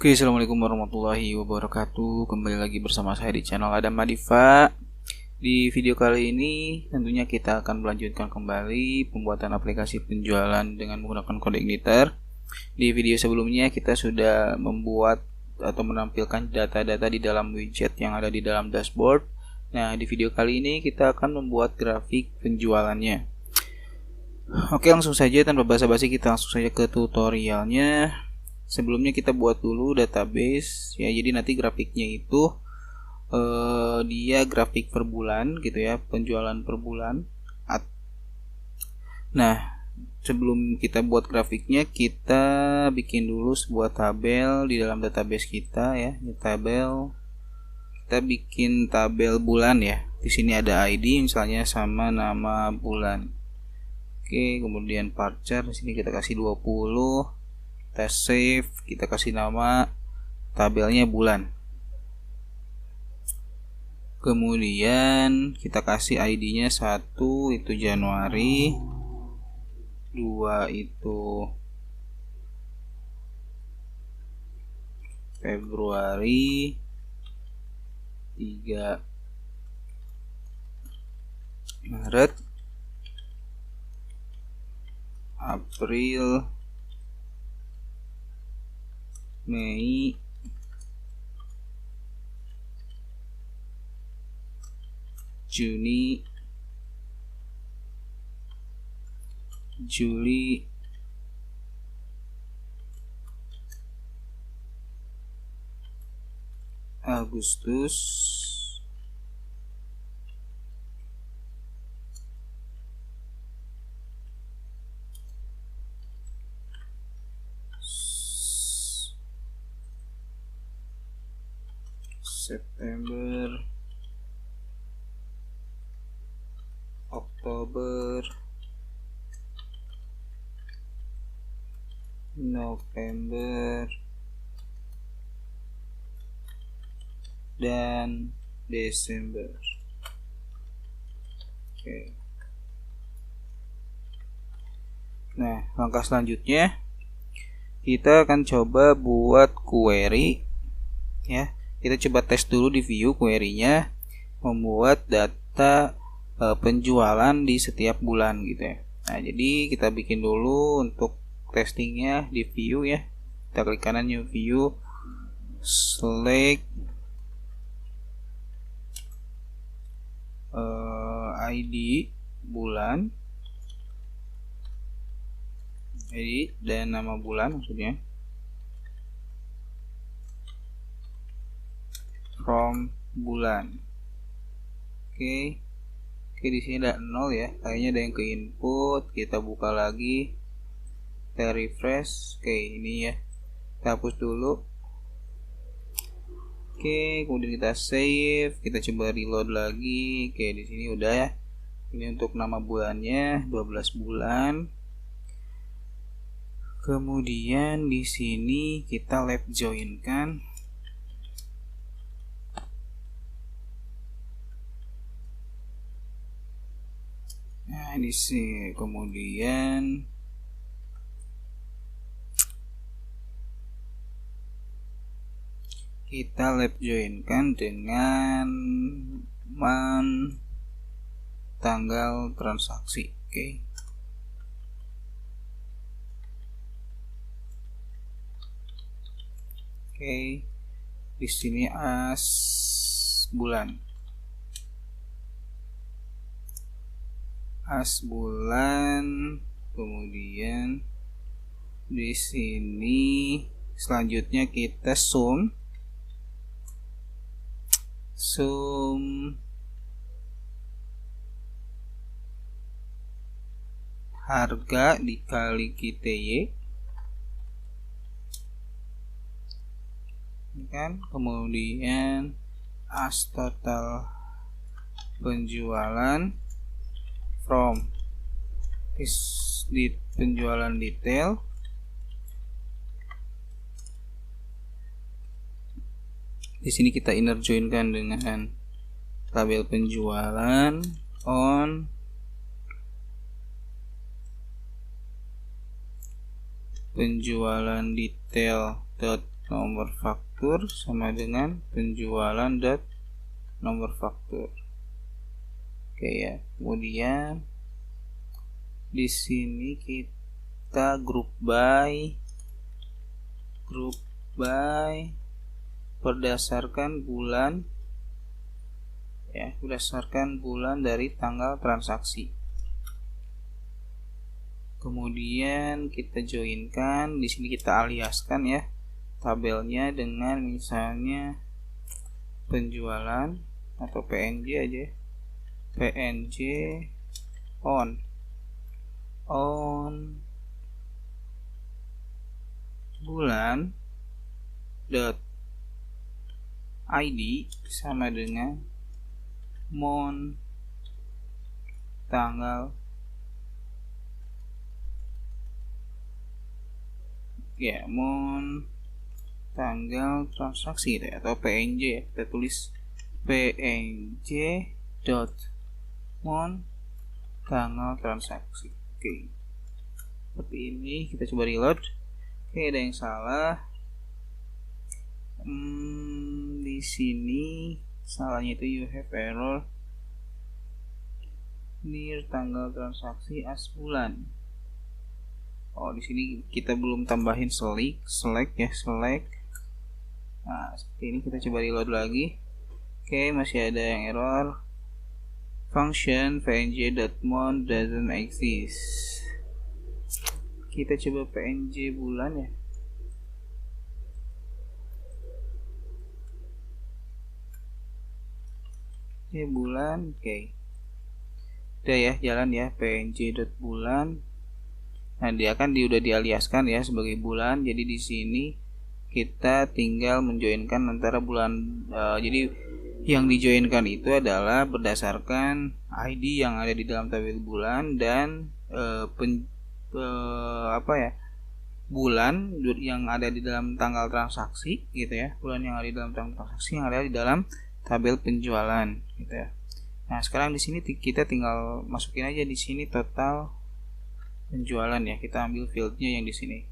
Oke, assalamualaikum warahmatullahi wabarakatuh. Kembali lagi bersama saya di channel Adam Madifa. Di video kali ini tentunya kita akan melanjutkan kembali pembuatan aplikasi penjualan dengan menggunakan kode Igniter. Di video sebelumnya kita sudah membuat atau menampilkan data-data di dalam widget yang ada di dalam dashboard. Nah, di video kali ini kita akan membuat grafik penjualannya. Oke, langsung saja tanpa basa-basi kita langsung saja ke tutorialnya. Sebelumnya kita buat dulu database ya, jadi nanti grafiknya itu dia grafik per bulan gitu ya, penjualan per bulan. Nah, sebelum kita buat grafiknya, kita bikin dulu sebuah tabel di dalam database kita ya. Ini tabel, kita bikin tabel bulan ya. Di sini ada ID misalnya sama nama bulan. Oke, kemudian varchar di sini kita kasih 20. Kita save, kita kasih nama tabelnya bulan. Kemudian kita kasih ID-nya 1 itu Januari, 2 itu Februari, 3 Maret, April, Mei, Juni, Juli, Agustus, September, Oktober, November, dan Desember. Oke. Nah, langkah selanjutnya kita akan coba buat query ya. Kita coba tes dulu di view query-nya, membuat data penjualan di setiap bulan gitu ya. Nah, jadi kita bikin dulu untuk testingnya di view ya. Kita klik kanan new view, select ID bulan, ID dan nama bulan maksudnya, from bulan. Oke, di sini ada 0 ya, kayaknya ada yang ke input. Kita buka lagi, kita refresh. Oke, ini ya, kita hapus dulu. Oke, kemudian kita save, kita coba reload lagi. Oke, di sini udah ya. Ini untuk nama bulannya 12 bulan. Kemudian di sini kita left join kan. Nah, di sini kemudian kita left join kan dengan tanggal transaksi. Oke, di sini as bulan. As bulan, kemudian di sini selanjutnya kita sum harga dikali QTY kan, kemudian as total penjualan from di penjualan detail. Di sini kita inner joinkan dengan tabel penjualan on penjualan detail nomor faktur sama dengan penjualan dot nomor faktur. Oke ya. Kemudian di sini kita group by berdasarkan bulan ya, berdasarkan bulan dari tanggal transaksi. Kemudian kita joinkan, di sini kita aliaskan ya tabelnya dengan misalnya penjualan atau PNJ aja. PNJ on bulan dot ID sama dengan mon tanggal ya, mon tanggal transaksi ya, atau PNJ ya. Kita tulis PNJ dot mon tanggal transaksi. Oke. Seperti ini, kita coba reload. Oke, ada yang salah. Di sini salahnya itu you have error near tanggal transaksi as bulan. Oh, di sini kita belum tambahin select ya, select. Nah, seperti ini, kita coba reload lagi. Oke, masih ada yang error. Function pnj.mon doesn't exist. Kita coba pnj bulan ya. Bulan, oke. Udah ya, jalan ya pnj.bulan. Nah, dia kan udah dialiaskan ya sebagai bulan. Jadi di sini kita tinggal menjoinkan antara bulan. Jadi yang dijoinkan itu adalah berdasarkan ID yang ada di dalam tabel bulan dan bulan yang ada di dalam tanggal transaksi gitu ya. Bulan yang ada di dalam tanggal transaksi yang ada di dalam tabel penjualan gitu ya. Nah, sekarang di sini kita tinggal masukin aja di sini total penjualan ya. Kita ambil fieldnya yang di sini.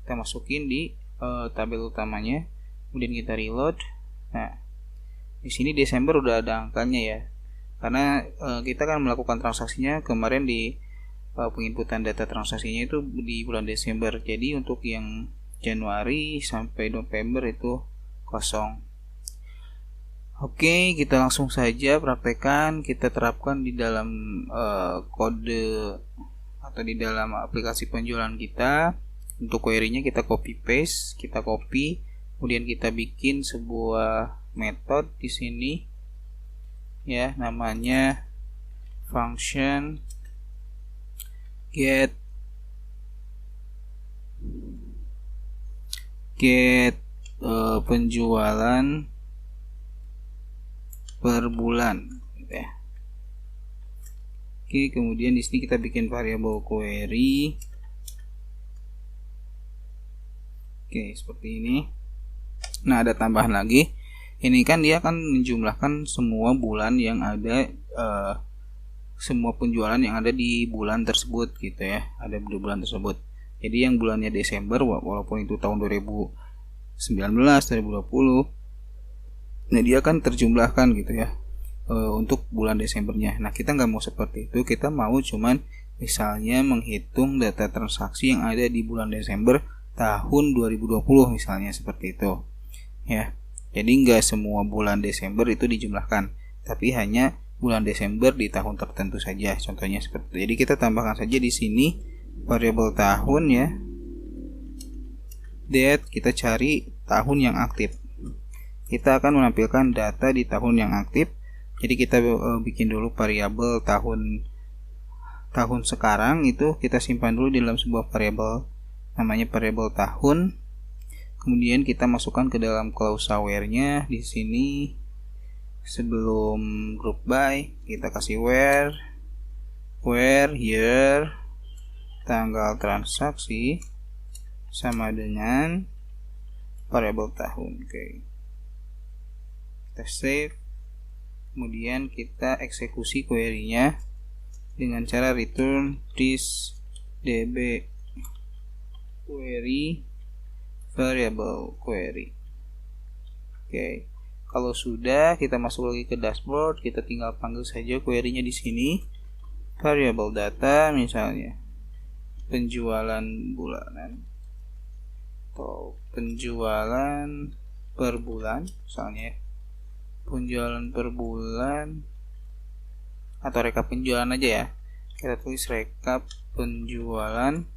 Kita masukin di tabel utamanya. Kemudian kita reload. Nah, di sini Desember udah ada angkanya ya. Karena kita kan melakukan transaksinya kemarin di penginputan data transaksinya itu di bulan Desember. Jadi untuk yang Januari sampai November itu kosong. Oke, kita langsung saja praktekkan. Kita terapkan di dalam kode atau di dalam aplikasi penjualan kita. Untuk query-nya kita copy paste, kita copy, kemudian kita bikin sebuah method di sini ya, namanya function get penjualan per bulan gitu ya. Oke, kemudian di sini kita bikin variabel query. Oke, seperti ini. Nah, ada tambahan lagi. Ini kan dia akan menjumlahkan semua bulan yang ada, semua penjualan yang ada di bulan tersebut gitu ya. Ada di bulan tersebut. Jadi yang bulannya Desember, walaupun itu tahun 2019, 2020, nah dia akan terjumlahkan gitu ya untuk bulan Desembernya. Nah, kita nggak mau seperti itu. Kita mau cuman misalnya menghitung data transaksi yang ada di bulan Desember tahun 2020 misalnya, seperti itu ya. Jadi nggak semua bulan Desember itu dijumlahkan, tapi hanya bulan Desember di tahun tertentu saja. Contohnya seperti itu. Jadi kita tambahkan saja di sini variabel tahun ya. Date, kita cari tahun yang aktif. Kita akan menampilkan data di tahun yang aktif. Jadi kita bikin dulu variabel tahun sekarang, itu kita simpan dulu di dalam sebuah variabel namanya variabel tahun. Kemudian kita masukkan ke dalam clause where-nya di sini. Sebelum group by kita kasih where year tanggal transaksi sama dengan variabel tahun. Oke. Kita save, kemudian kita eksekusi query-nya dengan cara return this db query variable query. Oke. Kalau sudah, kita masuk lagi ke dashboard, kita tinggal panggil saja query-nya di sini. Variable data misalnya penjualan bulanan atau penjualan per bulan misalnya, penjualan per bulan atau rekap penjualan aja ya. Kita tulis rekap penjualan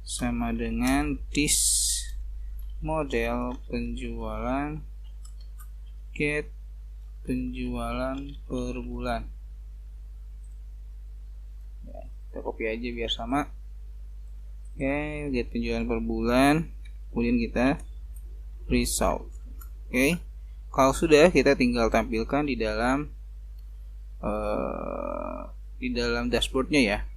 sama dengan this model penjualan get penjualan per bulan. Ya, kita copy aja biar sama. Oke, get penjualan per bulan, kemudian kita result. Oke, kalau sudah, kita tinggal tampilkan di dalam dashboardnya ya.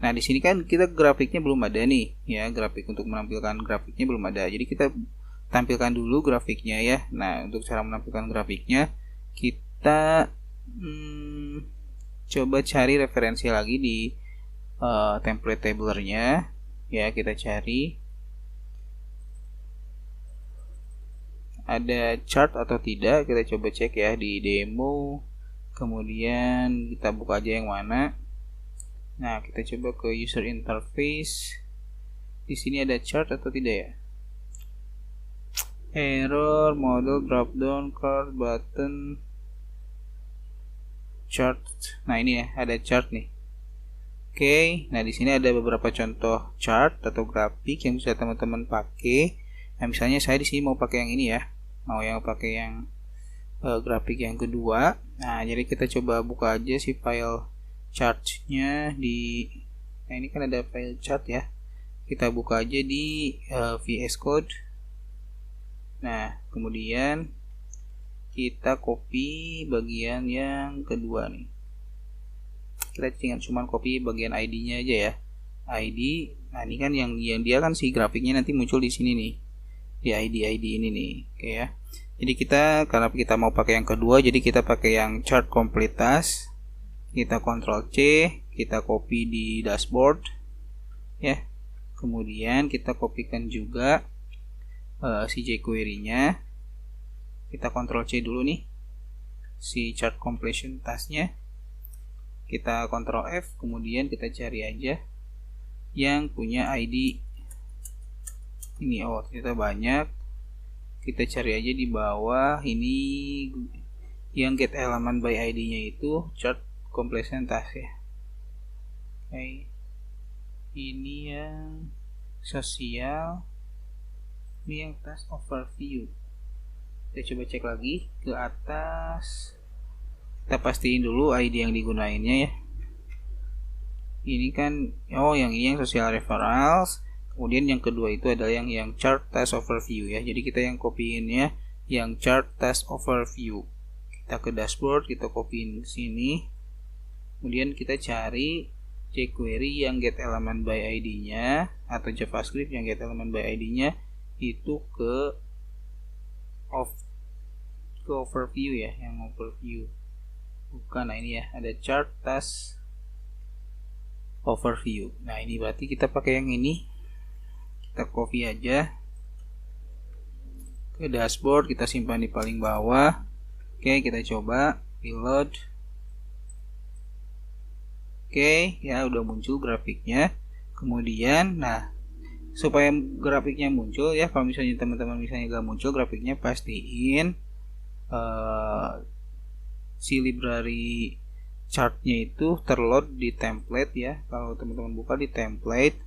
Nah, di sini kan kita grafiknya belum ada nih ya, grafik untuk menampilkan grafiknya belum ada. Jadi kita tampilkan dulu grafiknya ya. Nah, untuk cara menampilkan grafiknya kita coba cari referensi lagi di template tablernya ya. Kita cari ada chart atau tidak, kita coba cek ya di demo. Kemudian kita buka aja yang mana. Nah, kita coba ke user interface. Di sini ada chart atau tidak ya? Error, model, drop down, card, button, chart. Nah, ini ya, ada chart nih. Oke, nah di sini ada beberapa contoh chart atau grafik yang bisa teman-teman pakai. Nah, misalnya saya di sini mau pakai yang ini ya. Mau yang pakai yang grafik yang kedua. Nah, jadi kita coba buka aja si file chartnya di, nah ini kan ada file chart ya, kita buka aja di VS Code. Nah, kemudian kita copy bagian yang kedua nih, kita tinggal cuman copy bagian ID-nya aja ya, ID. Nah, ini kan yang dia kan si grafiknya nanti muncul di sini nih, di ID ini nih. Oke ya, jadi karena kita mau pakai yang kedua, jadi kita pakai yang chart complete task. Kita Ctrl C, kita copy di dashboard ya. Kemudian kita kopikan juga si jQuery-nya. Kita Ctrl C dulu nih, si chart completion task-nya. Kita Ctrl F, kemudian kita cari aja yang punya ID ini. Oh, ternyata banyak. Kita cari aja di bawah ini yang get element by ID-nya itu chart completion task ya. Oke. Ini yang sosial, ini yang task overview. Kita coba cek lagi ke atas. Kita pastiin dulu ID yang digunainnya ya. Ini kan yang ini yang social referrals. Kemudian yang kedua itu adalah yang chart task overview ya. Jadi kita yang copyin ya, yang chart task overview. Kita ke dashboard, kita copyin ke sini. Kemudian kita cari jQuery yang get element by ID-nya atau JavaScript yang get element by ID-nya itu ke overview ya, yang overview. Bukan, nah ini ya, ada chart task overview. Nah, ini berarti kita pakai yang ini. Kita copy aja ke dashboard, kita simpan di paling bawah. Oke, kita coba reload. Oke, ya udah muncul grafiknya. Kemudian, nah, supaya grafiknya muncul ya, kalau misalnya teman-teman gak muncul grafiknya, pastiin si library chartnya itu terload di template ya. Kalau teman-teman buka di template,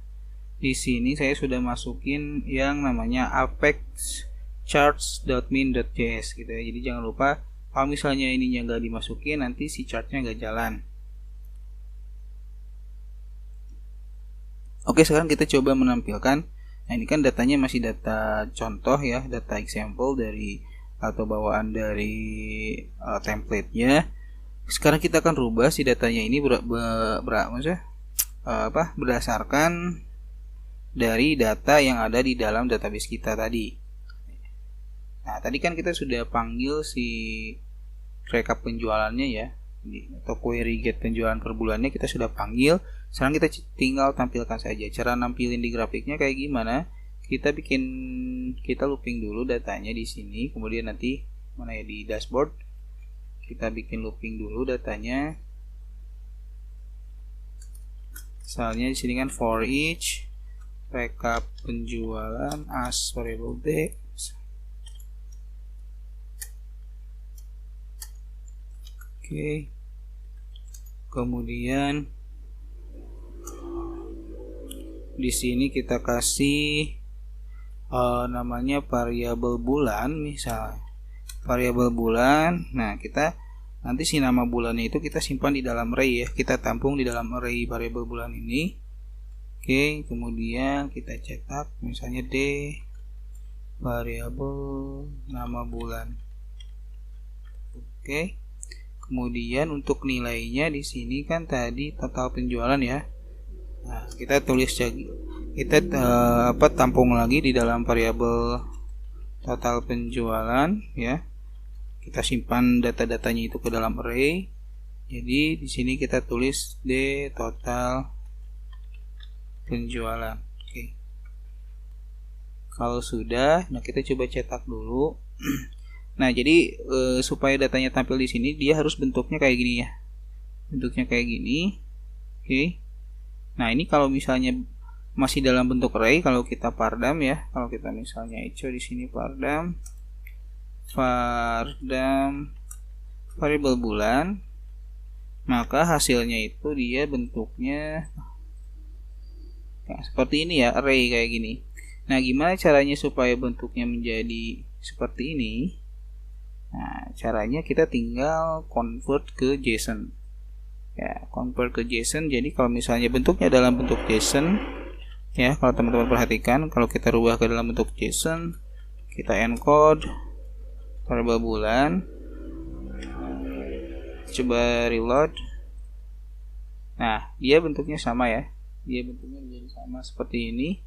di sini saya sudah masukin yang namanya apexcharts.min.js gitu ya. Jadi jangan lupa, kalau misalnya ininya nggak dimasukin, nanti si chartnya nggak jalan. Oke, sekarang kita coba menampilkan. Nah, ini kan datanya masih data contoh ya, data example dari atau bawaan dari template-nya. Sekarang kita akan rubah si datanya ini berdasarkan dari data yang ada di dalam database kita tadi. Nah, tadi kan kita sudah panggil si rekap penjualannya ya, atau query get penjualan per bulannya kita sudah panggil. Sekarang kita tinggal tampilkan saja. Cara nampilin di grafiknya kayak gimana? kita looping dulu datanya di sini, kemudian nanti mana ya, di dashboard kita bikin looping dulu datanya. Misalnya di sini kan for each rekap penjualan as variable d. Oke. Kemudian di sini kita kasih namanya variabel bulan, misal variabel bulan. Nah, kita nanti si nama bulannya itu kita simpan di dalam array ya, kita tampung di dalam array variabel bulan ini. Oke, kemudian kita cetak misalnya d variabel nama bulan. Oke, kemudian untuk nilainya di sini kan tadi total penjualan ya. Nah, kita tulis kita tampung lagi di dalam variabel total penjualan ya. Kita simpan data-datanya itu ke dalam array. Jadi di sini kita tulis d total penjualan. Oke. Kalau sudah, nah kita coba cetak dulu. Nah, jadi supaya datanya tampil di sini dia harus bentuknya kayak gini ya. Bentuknya kayak gini. Oke. Nah, ini kalau misalnya masih dalam bentuk array, kalau kita pardam ya, kalau kita misalnya echo di sini pardam variabel bulan, maka hasilnya itu dia bentuknya seperti ini ya, array kayak gini. Nah, gimana caranya supaya bentuknya menjadi seperti ini? Nah, caranya kita tinggal convert ke JSON ya, convert ke JSON. Jadi kalau misalnya bentuknya dalam bentuk JSON ya, kalau teman-teman perhatikan, kalau kita rubah ke dalam bentuk JSON, kita encode variabel bulan, coba reload. Nah, dia bentuknya sama ya, dia bentuknya menjadi sama seperti ini,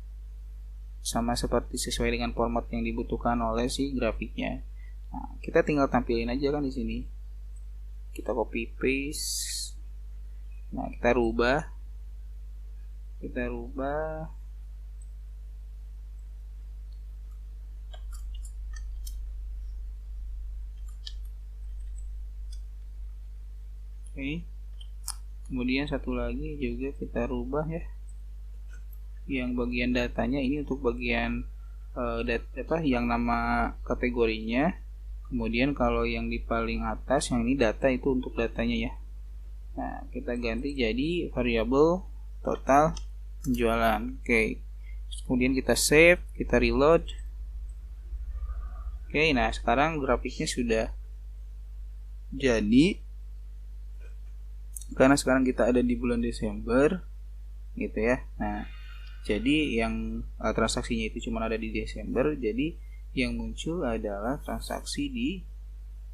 sama seperti sesuai dengan format yang dibutuhkan oleh si grafiknya. Nah, kita tinggal tampilin aja kan di sini, kita copy paste. Nah, kita rubah. Oke. Kemudian satu lagi juga kita rubah ya, yang bagian datanya ini untuk bagian yang nama kategorinya. Kemudian kalau yang di paling atas yang ini data, itu untuk datanya ya. Nah, kita ganti jadi variabel total penjualan. Oke. Kemudian kita save, kita reload. Oke, nah sekarang grafiknya sudah jadi, karena sekarang kita ada di bulan Desember gitu ya. Nah, jadi yang transaksinya itu cuma ada di Desember, jadi yang muncul adalah transaksi di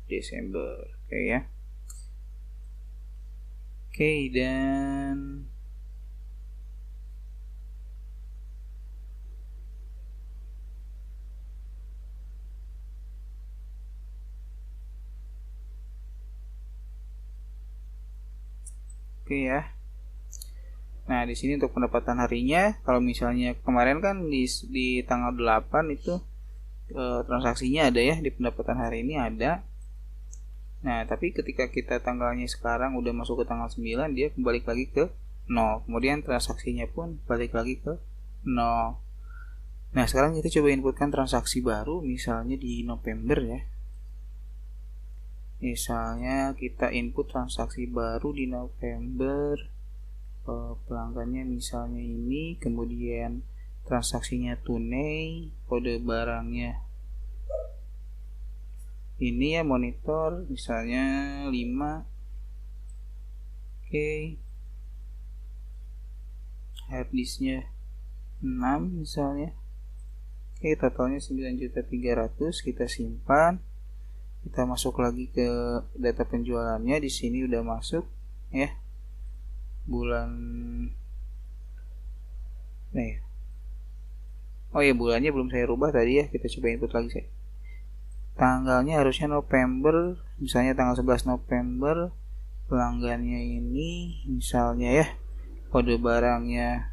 Desember. Oke ya. Oke, dan oke ya. Nah, di sini untuk pendapatan harinya, kalau misalnya kemarin kan di tanggal 8 itu transaksinya ada ya, di pendapatan hari ini ada. Nah, tapi ketika kita tanggalnya sekarang udah masuk ke tanggal 9, dia kembali lagi ke 0. Kemudian transaksinya pun balik lagi ke 0. Nah, sekarang kita coba inputkan transaksi baru, misalnya di November ya. Misalnya kita input transaksi baru di November, pelanggannya misalnya ini, kemudian transaksinya tunai, kode barangnya ini ya, monitor misalnya 5. Oke. Harddisknya 6 misalnya. Oke, totalnya 9.300.000. Kita simpan. Kita masuk lagi ke data penjualannya. Di sini udah masuk ya. Bulan nih. Oh ya, bulannya belum saya rubah tadi ya. Kita coba input lagi saya. Tanggalnya harusnya November, misalnya tanggal 11 November. Pelanggannya ini misalnya ya, kode barangnya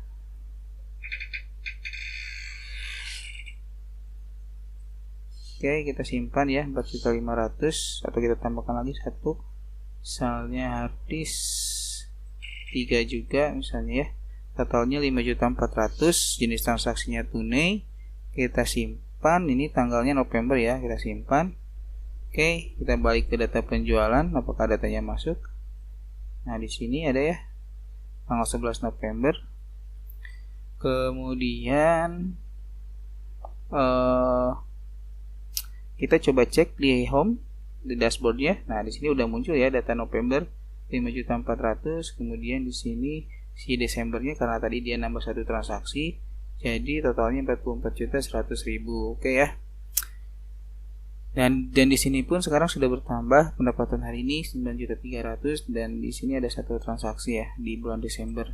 Oke, kita simpan ya 4.500.000 atau kita tambahkan lagi satu, misalnya harddisk 3 juga misalnya ya. Totalnya 5.400.000, jenis transaksinya tunai. Kita simpan, ini tanggalnya November ya, kita simpan. Oke, kita balik ke data penjualan, apakah datanya masuk. Nah, di sini ada ya, tanggal 11 November. Kemudian kita coba cek di home, di dashboardnya. Nah, di sini udah muncul ya data November 5.400.000. Kemudian di sini si Desembernya, karena tadi dia nambah satu transaksi, jadi totalnya 44.100.000. Oke ya. Dan di sini pun sekarang sudah bertambah pendapatan hari ini 9.300.000, dan di sini ada satu transaksi ya di bulan Desember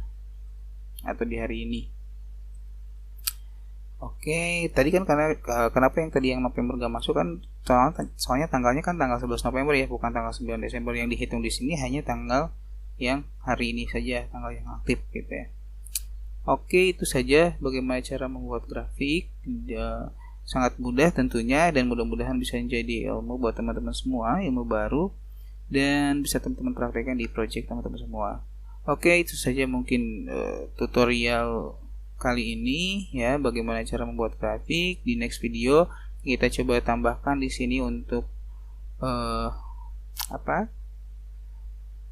atau di hari ini. Oke, tadi kan kenapa yang tadi yang November gak masuk kan, soalnya tanggalnya kan tanggal 11 November ya, bukan tanggal 9 Desember. Yang dihitung di sini hanya tanggal yang hari ini saja, tanggal yang aktif gitu ya. Oke, itu saja bagaimana cara membuat grafik. Sangat mudah tentunya, dan mudah-mudahan bisa menjadi ilmu buat teman-teman semua, ilmu baru, dan bisa teman-teman praktekkan di project teman-teman semua. Oke, itu saja mungkin tutorial kali ini ya, bagaimana cara membuat grafik. Di next video kita coba tambahkan di sini untuk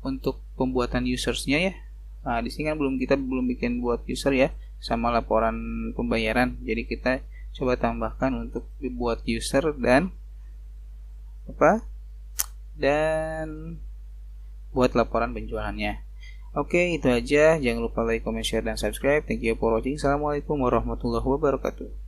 untuk pembuatan usersnya ya. Nah, di sini kan kita belum bikin buat user ya, sama laporan pembayaran. Jadi kita coba tambahkan untuk dibuat user dan buat laporan penjualannya. Oke, itu aja. Jangan lupa like, comment, share, dan subscribe. Thank you for watching. Assalamualaikum warahmatullahi wabarakatuh.